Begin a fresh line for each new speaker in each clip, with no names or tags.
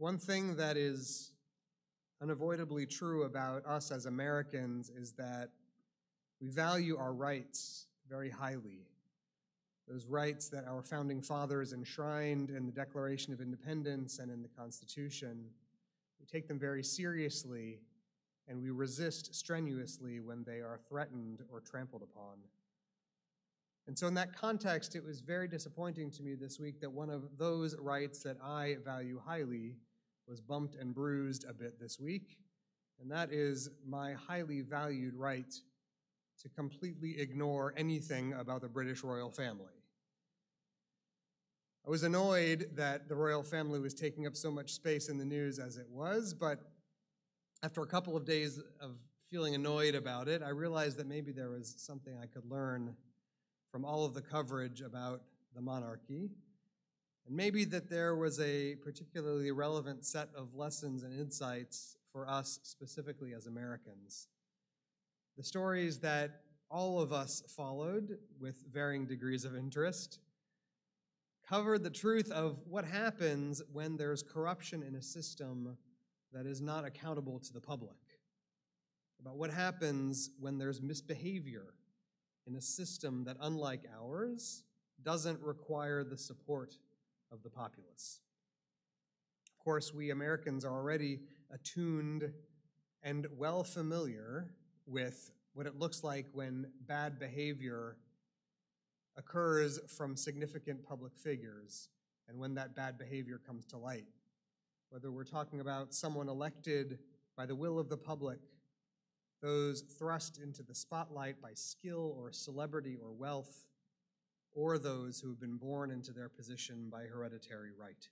One thing that is unavoidably true about us as Americans is that we value our rights very highly. Those rights that our founding fathers enshrined in the Declaration of Independence and in the Constitution, we take them very seriously, and we resist strenuously when they are threatened or trampled upon. And so in that context, it was very disappointing to me this week that one of those rights that I value highly was bumped and bruised a bit this week, and that is my highly valued right to completely ignore anything about the British royal family. I was annoyed that the royal family was taking up so much space in the news as it was, but after a couple of days of feeling annoyed about it, I realized that maybe there was something I could learn from all of the coverage about the monarchy, and maybe that there was a particularly relevant set of lessons and insights for us specifically as Americans. The stories that all of us followed with varying degrees of interest covered the truth of what happens when there's corruption in a system that is not accountable to the public, about what happens when there's misbehavior in a system that, unlike ours, doesn't require the support of the populace. Of course, we Americans are already attuned and well familiar with what it looks like when bad behavior occurs from significant public figures and when that bad behavior comes to light. Whether we're talking about someone elected by the will of the public, those thrust into the spotlight by skill or celebrity or wealth, or those who have been born into their position by hereditary right.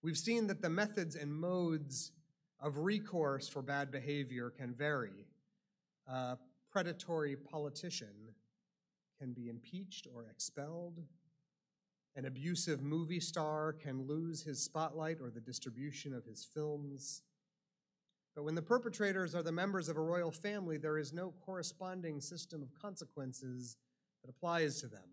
We've seen that the methods and modes of recourse for bad behavior can vary. A predatory politician can be impeached or expelled. An abusive movie star can lose his spotlight or the distribution of his films. But when the perpetrators are the members of a royal family, there is no corresponding system of consequences that applies to them.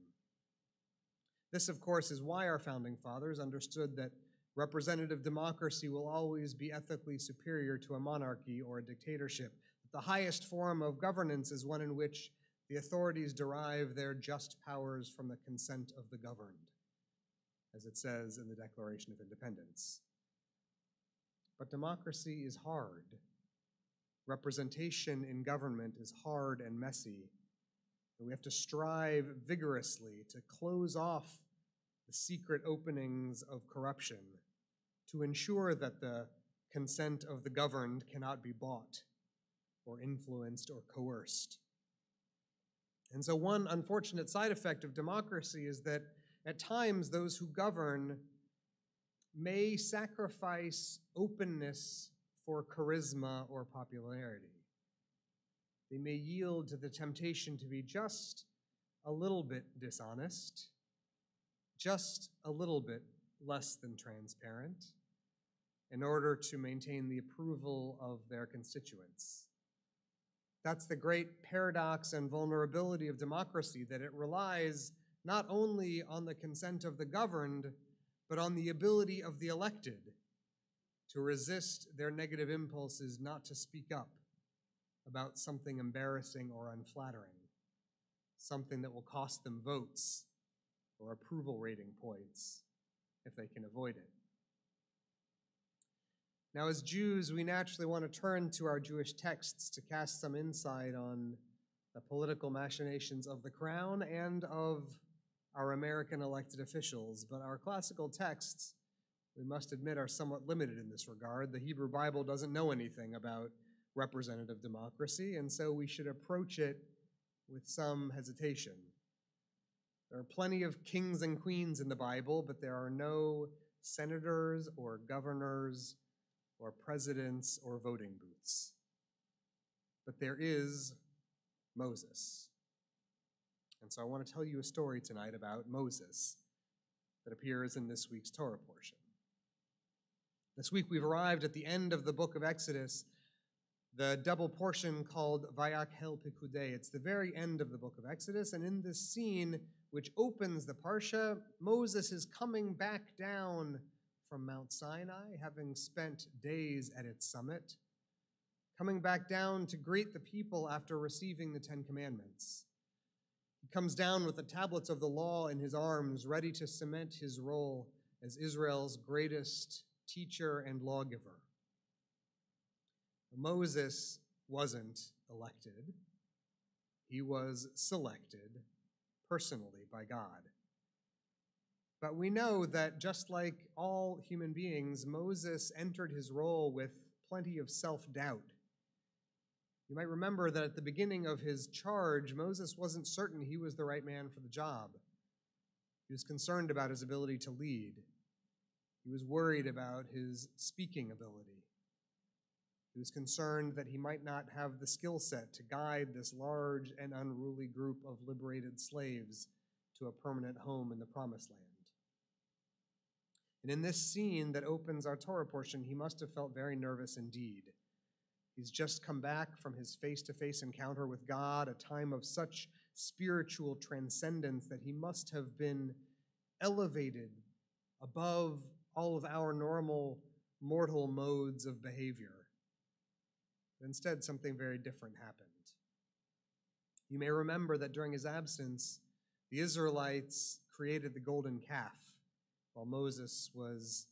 This, of course, is why our founding fathers understood that representative democracy will always be ethically superior to a monarchy or a dictatorship. The highest form of governance is one in which the authorities derive their just powers from the consent of the governed, as it says in the Declaration of Independence. But democracy is hard. Representation in government is hard and messy. And we have to strive vigorously to close off the secret openings of corruption, to ensure that the consent of the governed cannot be bought or influenced or coerced. And so one unfortunate side effect of democracy is that at times those who govern may sacrifice openness for charisma or popularity. They may yield to the temptation to be just a little bit dishonest, just a little bit less than transparent, in order to maintain the approval of their constituents. That's the great paradox and vulnerability of democracy, that it relies not only on the consent of the governed, but on the ability of the elected to resist their negative impulses not to speak up about something embarrassing or unflattering, something that will cost them votes or approval rating points if they can avoid it. Now, as Jews, we naturally want to turn to our Jewish texts to cast some insight on the political machinations of the crown and of our American elected officials, but our classical texts, we must admit, are somewhat limited in this regard. The Hebrew Bible doesn't know anything about representative democracy, and so we should approach it with some hesitation. There are plenty of kings and queens in the Bible, but there are no senators or governors or presidents or voting booths. But there is Moses. And so I want to tell you a story tonight about Moses that appears in this week's Torah portion. This week we've arrived at the end of the book of Exodus, the double portion called Vayak Hel Pikudei. It's the very end of the book of Exodus, and in this scene, which opens the Parsha, Moses is coming back down from Mount Sinai, having spent days at its summit, coming back down to greet the people after receiving the 10 Commandments. He comes down with the tablets of the law in his arms, ready to cement his role as Israel's greatest teacher and lawgiver. Moses wasn't elected. He was selected personally by God. But we know that just like all human beings, Moses entered his role with plenty of self-doubt. You might remember that at the beginning of his charge, Moses wasn't certain he was the right man for the job. He was concerned about his ability to lead. He was worried about his speaking ability. He was concerned that he might not have the skill set to guide this large and unruly group of liberated slaves to a permanent home in the Promised Land. And in this scene that opens our Torah portion, he must have felt very nervous indeed. He's just come back from his face-to-face encounter with God, a time of such spiritual transcendence that he must have been elevated above all of our normal mortal modes of behavior. But instead, something very different happened. You may remember that during his absence, the Israelites created the golden calf while Moses was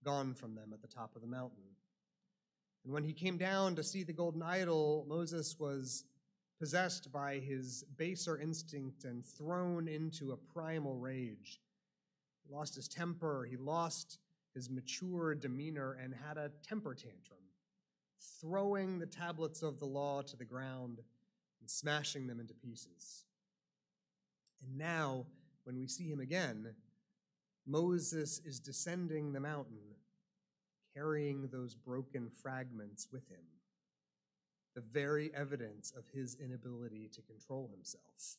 gone from them at the top of the mountain. And when he came down to see the golden idol, Moses was possessed by his baser instinct and thrown into a primal rage. He lost his temper, he lost his mature demeanor, and had a temper tantrum, throwing the tablets of the law to the ground and smashing them into pieces. And now, when we see him again, Moses is descending the mountain, carrying those broken fragments with him, the very evidence of his inability to control himself,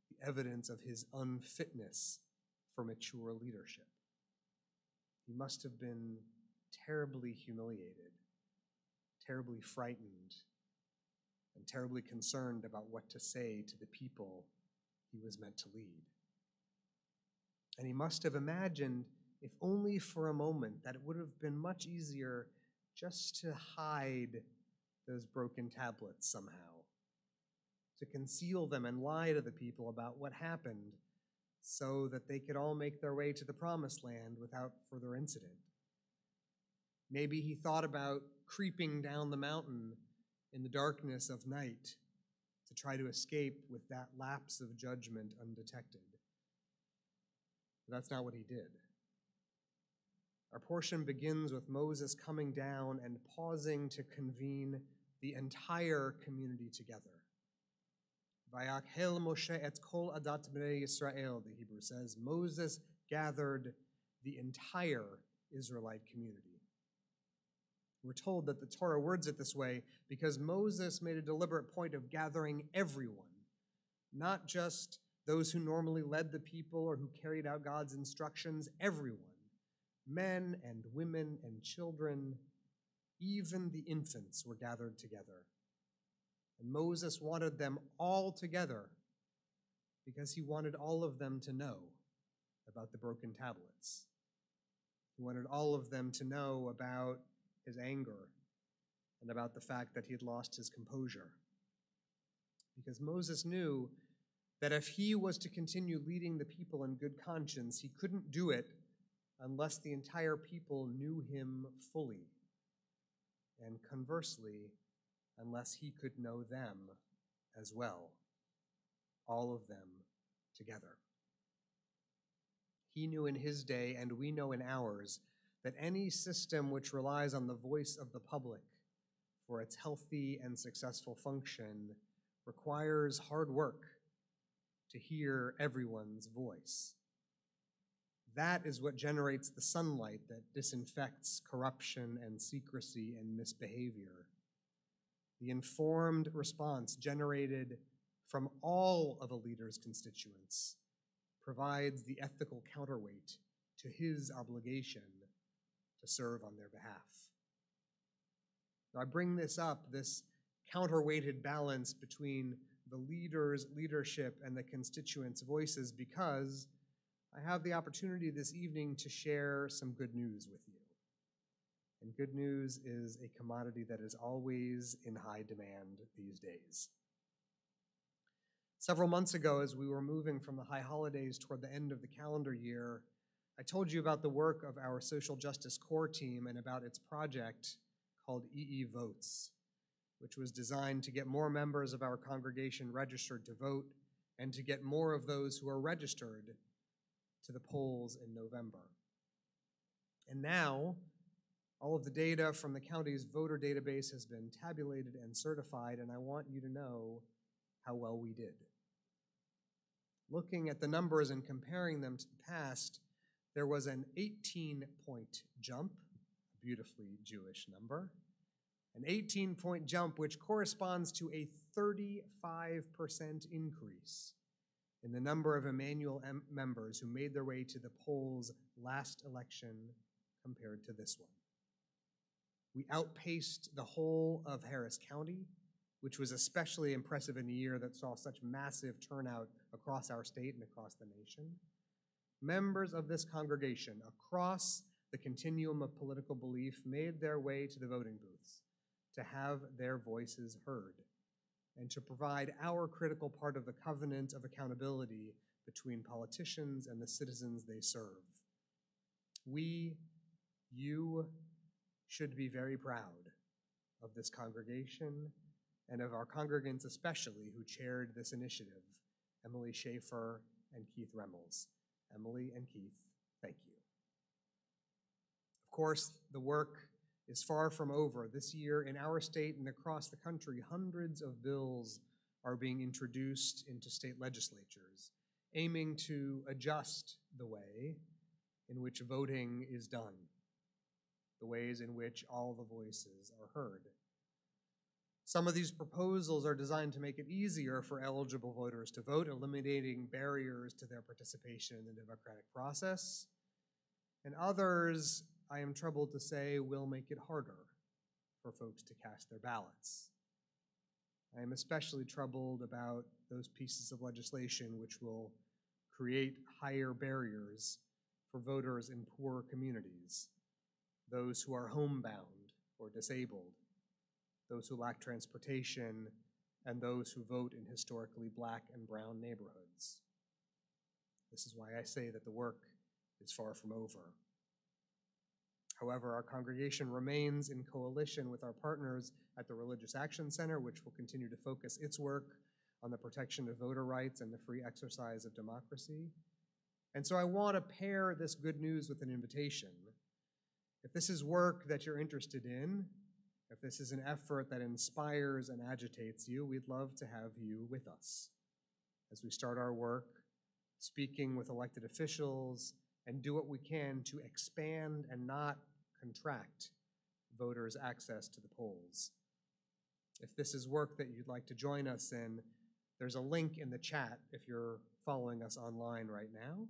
the evidence of his unfitness for mature leadership. He must have been terribly humiliated, terribly frightened, and terribly concerned about what to say to the people he was meant to lead. And he must have imagined, if only for a moment, that it would have been much easier just to hide those broken tablets somehow, to conceal them and lie to the people about what happened so that they could all make their way to the Promised Land without further incident. Maybe he thought about creeping down the mountain in the darkness of night to try to escape with that lapse of judgment undetected. But that's not what he did. Our portion begins with Moses coming down and pausing to convene the entire community together. Vayakhel Moshe et kol adat bnei Yisrael, the Hebrew says. Moses gathered the entire Israelite community. We're told that the Torah words it this way because Moses made a deliberate point of gathering everyone, not just those who normally led the people or who carried out God's instructions, everyone, men and women and children, even the infants were gathered together. And Moses wanted them all together because he wanted all of them to know about the broken tablets. He wanted all of them to know about his anger and about the fact that he had lost his composure. Because Moses knew that if he was to continue leading the people in good conscience, he couldn't do it unless the entire people knew him fully, and conversely, unless he could know them as well, all of them together. He knew in his day, and we know in ours, that any system which relies on the voice of the public for its healthy and successful function requires hard work to hear everyone's voice. That is what generates the sunlight that disinfects corruption and secrecy and misbehavior. The informed response generated from all of a leader's constituents provides the ethical counterweight to his obligation to serve on their behalf. Now, I bring this up, this counterweighted balance between the leader's leadership and the constituents' voices, because I have the opportunity this evening to share some good news with you. And good news is a commodity that is always in high demand these days. Several months ago, as we were moving from the high holidays toward the end of the calendar year, I told you about the work of our social justice core team and about its project called EE Votes, which was designed to get more members of our congregation registered to vote and to get more of those who are registered to the polls in November. And now, all of the data from the county's voter database has been tabulated and certified, and I want you to know how well we did. Looking at the numbers and comparing them to the past, there was an 18-point jump, a beautifully Jewish number, an 18-point jump which corresponds to a 35% increase in the number of Emanu members who made their way to the polls last election compared to this one. We outpaced the whole of Harris County, which was especially impressive in a year that saw such massive turnout across our state and across the nation. Members of this congregation across the continuum of political belief made their way to the voting booths to have their voices heard and to provide our critical part of the covenant of accountability between politicians and the citizens they serve. We, you, should be very proud of this congregation and of our congregants especially who chaired this initiative, Emily Schaefer and Keith Remmels. Emily and Keith, thank you. Of course, the work is far from over. This year in our state and across the country, hundreds of bills are being introduced into state legislatures, aiming to adjust the way in which voting is done, the ways in which all the voices are heard. Some of these proposals are designed to make it easier for eligible voters to vote, eliminating barriers to their participation in the democratic process. And others, I am troubled to say, will make it harder for folks to cast their ballots. I am especially troubled about those pieces of legislation which will create higher barriers for voters in poor communities, those who are homebound or disabled, those who lack transportation, and those who vote in historically Black and brown neighborhoods. This is why I say that the work is far from over. However, our congregation remains in coalition with our partners at the Religious Action Center, which will continue to focus its work on the protection of voter rights and the free exercise of democracy. And so I want to pair this good news with an invitation. If this is work that you're interested in, if this is an effort that inspires and agitates you, we'd love to have you with us as we start our work, speaking with elected officials, and do what we can to expand and not contract voters' access to the polls. If this is work that you'd like to join us in, there's a link in the chat if you're following us online right now.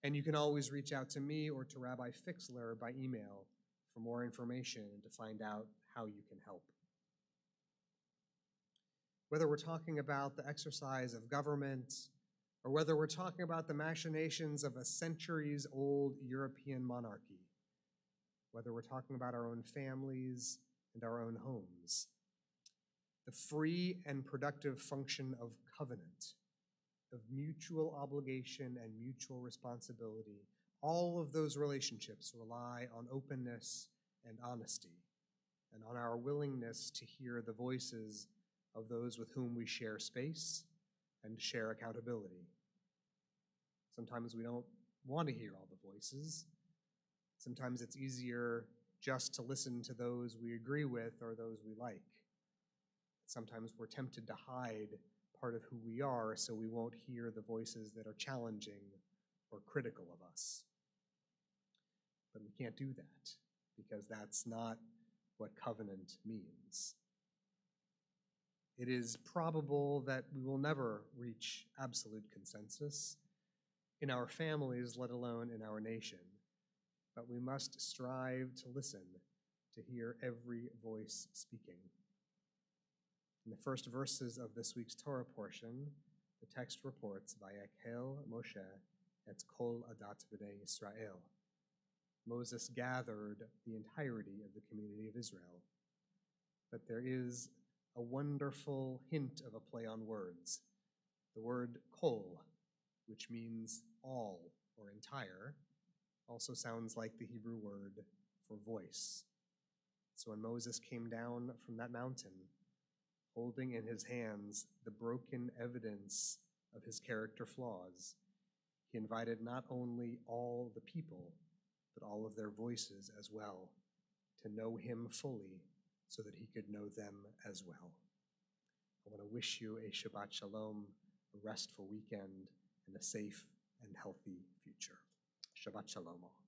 And you can always reach out to me or to Rabbi Fixler by email for more information and to find out how you can help. Whether we're talking about the exercise of government, or whether we're talking about the machinations of a centuries-old European monarchy, whether we're talking about our own families and our own homes, the free and productive function of covenant, of mutual obligation and mutual responsibility, all of those relationships rely on openness and honesty, and on our willingness to hear the voices of those with whom we share space and share accountability. Sometimes we don't want to hear all the voices. Sometimes it's easier just to listen to those we agree with or those we like. Sometimes we're tempted to hide part of who we are so we won't hear the voices that are challenging or critical of us. But we can't do that because that's not what covenant means. It is probable that we will never reach absolute consensus in our families, let alone in our nation. But we must strive to listen, to hear every voice speaking. In the first verses of this week's Torah portion, the text reports, Vayakhel Moshe et kol adat b'nei Israel. Moses gathered the entirety of the community of Israel. But there is a wonderful hint of a play on words. The word kol, which means all or entire, also sounds like the Hebrew word for voice. So when Moses came down from that mountain, holding in his hands the broken evidence of his character flaws, he invited not only all the people, but all of their voices as well, to know him fully so that he could know them as well. I want to wish you a Shabbat Shalom, a restful weekend, and a safe and healthy future. Shabbat Shalom all.